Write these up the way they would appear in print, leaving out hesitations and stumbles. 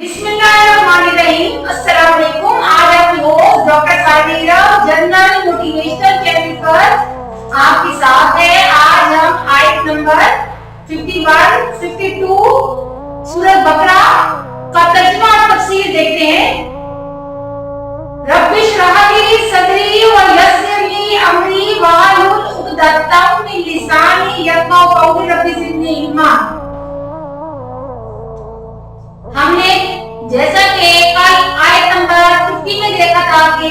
बिस्मिल्लाहिर्रहमानिर्रहीम। अस्सलाम वालेकुम। आज आपकी host doctor Sahira general motivational channel पर आपके साथ है। आज हम आयत नंबर 51, 52 सूरह बकरा का तर्जुमा और तफसीर देखते हैं। रब्बि इश्रह ली सदरी व यस्सिर ली अमरी वहलुल उक़दतम मिन लिसानी यफ़क़हू क़ौली रब्बि ज़िदनी इल्मा। हमने जैसा कि कल आयत नंबर 50 में देखा था कि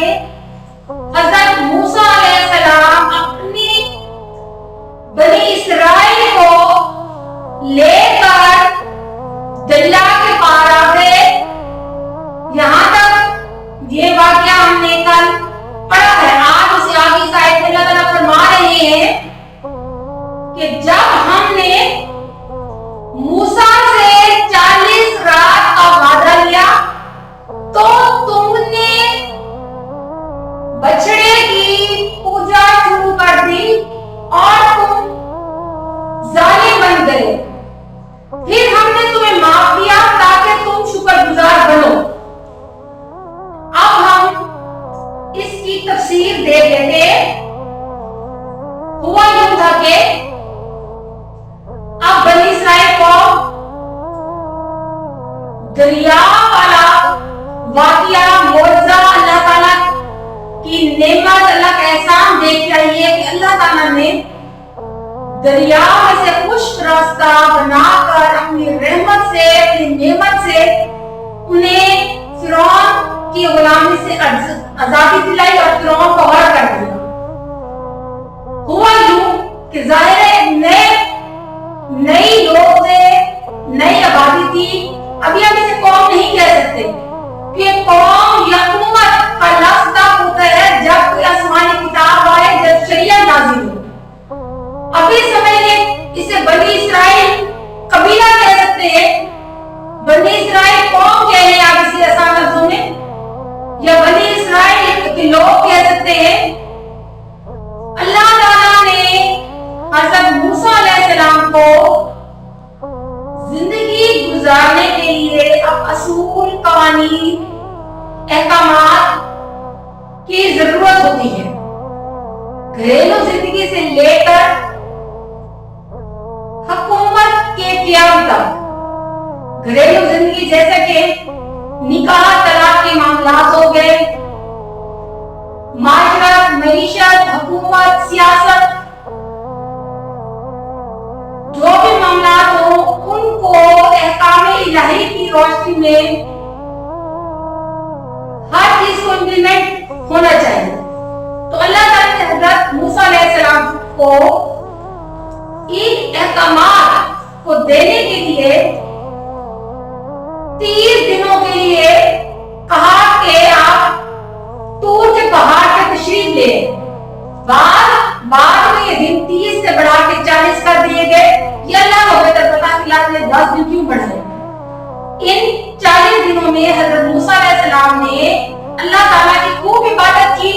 हज़रत मूसा अलैहिस्सलाम अपनी बनी इस्राइल को लेकर दरिया के पार आ गए। यहाँ तक ये वाकया हमने कल पढ़ा है। आज उसे आगे इस आयत में अल्लाह ताला फरमा रहे हैं कि जब हमने मूसा से 40 रात का वादा लिया तो तुमने बछड़े की पूजा शुरू कर दी और तुम जालिम बन गए। फिर हमने तुम्हें माफ किया ताकि तुम शुक्रगुजार बनो। अब हम इसकी तफसीर देख लेते। हुआ यूं था कि अब बनी इस्राइल को दरिया वाला वाकया मौजज़ा अल्लाह ताला की नेमत, अल्लाह का एहसान देख रही है कि अल्लाह ताला ने दरिया में से खुश्क रास्ता बनाकर अपनी रहमत से, अपनी नेमत से उन्हें फिरौन की गुलामी से आजादी दिलाई और फिरौन को हर कर दिया। हुआ यूं कि जाहिर है नई लोग थे, नई आबादी थी। अभी हम इसे कौम नहीं कह सकते कि कौम या उम्मत का लफ्ज़ तब होता है जब कोई आसमानी किताब आए, जब शरीयत नाज़िल हो। अभी समय में इसे बनी इस्राइल कबीला कह सकते हैं, बनी इस्राइल कौम कह रहे हैं आप इसे आसान लफ्ज़ों में, या बनी इस्राइल के लोग कह सकते हैं। अल्लाह ताला ने हज़रत मूसा अलैहिस्सलाम को जिंदगी गुजारने के लिए अब असूल, कवानीन, अहकामात की जरूरत होती है। घरेलू जिंदगी से लेकर हुकूमत के क़याम तक घरेलू जिंदगी जैसे कि निकाह, तलाक के मामलात हो गए, माशरत, मईशत, हुकूमत, सियासत, जो भी मामलात हो उनको अहकामे इलाही की रोशनी में हर चीज को इम्प्लीमेंट होना चाहिए। तो अल्लाह ताला ने हज़रत मूसा अलैहिस्सलाम को इन अहकामात को देने के लिए 30 दिनों के लिए कहा कि आप तूर के पहाड़ पे तशरीफ ले। बाद में ये दिन 30 से बढ़ा के 40 कर दिए गए। ये अल्लाह को बेहतर पता कि आपने 10 दिन क्यों बढ़ाए। इन 40 दिनों में हज़रत मूसा अलैहिस्सलाम ने अल्लाह ताला की खूब इबादत की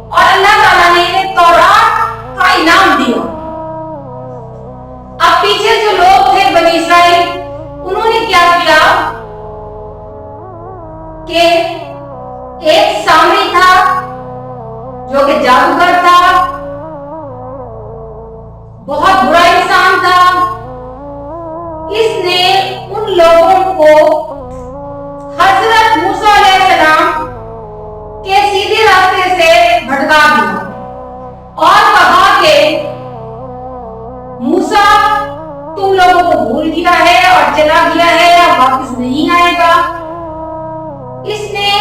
और अल्लाह ताला ने इन्हें तौरात का इनाम दिया। अब पीछे जो लोग थे बनी इस्राइल, उन्होंने क्या किया कि एक सामरी था जो कि जादूगर था, बहुत बुरा इंसान था। इसने उन लोगों को हज़रत मूसा अलैहिस्सलाम के सीधे रास्ते से भटका दिया और कहा कि मूसा तुम लोगों को भूल गया है और चला गया है, अब वापस नहीं आएगा। इसने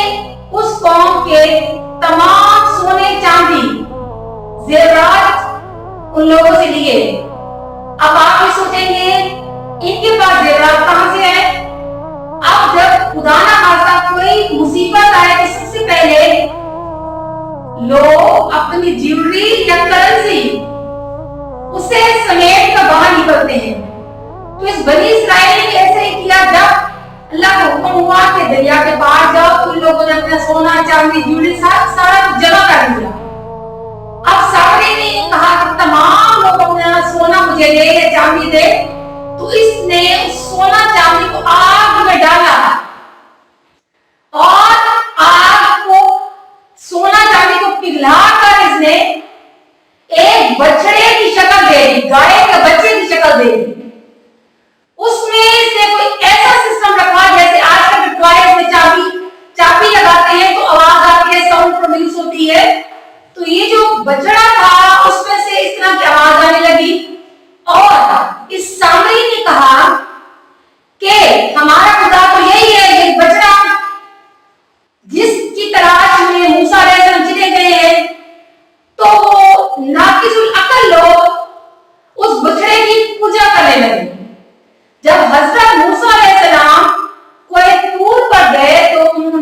उस कौम के तमाम सोने चांदी जेवरात उन लोगों से लिए। अब आप भी सोचेंगे इनके पास जेवरात कहां से है। अब जब खुदा ना खास्ता कोई मुसीबत आए तो सबसे पहले लोग अपनी ज्वेलरी या करेंसी उसे समेट कर बाहर निकलते हैं। तो इस बनी इस्राइल ने ऐसे ही किया। जब अल्लाह का हुक्म हुआ कि दरिया के पार जाओ, उन लोगों ने अपना सोना, चांदी, ज्वेलरी सारा जमा कर दिया। अब सामरी ने कहा कि तमाम लोगों ने सोना मुझे दे या चांदी दे, तो इसने सोना चांदी को आग में डाला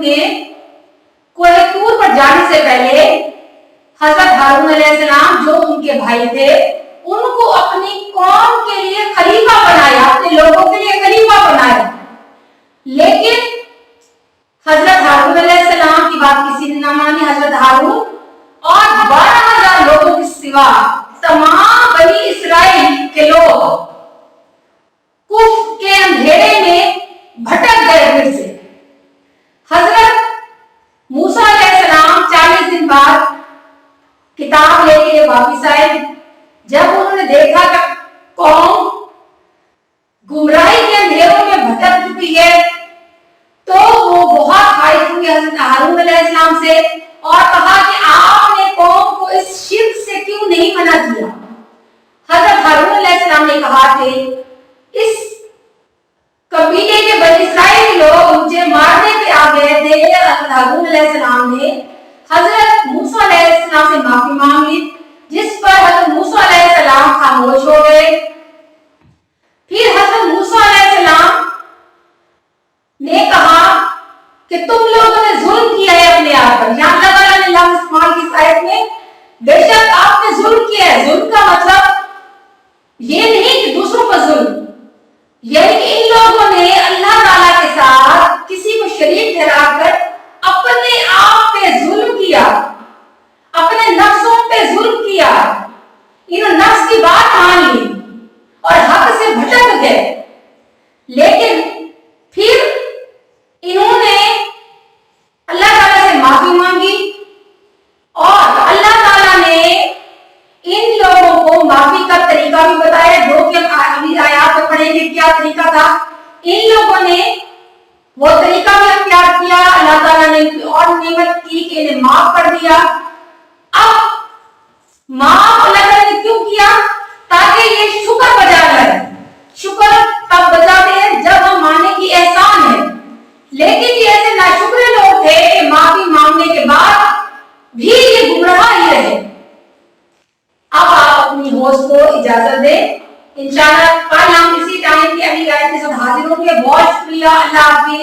ने कोई टूर पर जाने से पहले हजरत हारून अलैहिस्सलाम जो उनके भाई थे उनको अपनी कौम के लिए खलीफा बनाया, अपने लोगों के लिए खलीफा बनाया। लेकिन हजरत हारून अलैहिस्सलाम की बात किसी ने ना मानी। हजरत हारून और 12,000 लोगों के सिवा तमाम बनी इस्राइल के लोग कुफ के अंधेरे में भटक गए। फिर से हजरत मूसा अलैहिस्सलाम 40 दिन बाद किताब लेके वापिस आए। जब उन्होंने देखा कि कौम गुमराही के अंधेरों में भटक चुकी है तो वो बहुत खाइफ हुई हजरत हारून अलैहिस्सलाम से और कहा कि आपने कौम को इस शिर्क से क्यों नहीं मना किया। हजरत हारून अलैहिस्सलाम ने कहा कि इस कबीले के बनी इस्राइल लोग मुझे मारने पे आ गए थे। हजरत हारून अलैहिस्सलाम ने हजरत मूसा अलैहिस्सलाम से माफी मांग ली, जिस पर हजरत मूसा अलैहिस्सलाम खामोश हो गए। फिर हजरत मूसा अलैहिस्सलाम ने कहा कि तुम लोगों ने जुल्म किया है अपने आप पर। यहां अल्लाह ताला ने लफ्ज़ इस्तेमाल की इस आयत में, बेशक आपने जुल्म किया है। जुल्म का मतलब ये नहीं कि दूसरों पर जुल्म, यानी कि इन लोगों ने अल्लाह ताला के साथ किसी को शरीक ठहराकर अपने आप पे जुल्म किया, अपने नफ्सों पे जुल्म किया। इन्होंने नफ्स की बात मान ली और हक से भटक गए। लेकिन फिर इन्होंने अल्लाह ताला से माफी मांगी और अल्लाह ताला ने इन लोगों को माफी का तरीका भी बताया, जो कि अभी आयत में पढ़ेंगे क्या तरीका था। इन लोगों ने वो तरीका भी अख्तियार किया, अल्लाह ताला ने और नेमत की कि इन्हें माफ कर दिया। अब माफ अल्लाह ताला ने क्यों किया? ताकि ये शुक्र बजा जाए। शुक्र तब बजाते हैं जब हम माने कि एहसान है। लेकिन ये ऐसे नाशुक्र लोग थे कि माफी मांगने के बाद भी ये गुमराह ही रहे। अब आप अपनी होश को इजाजत दें। इंशाअल्लाह कल हम इसी टाइम की अगली आयत के साथ हाजिर होंगे। बहुत शुक्रिया। अल्लाह हाफिज़।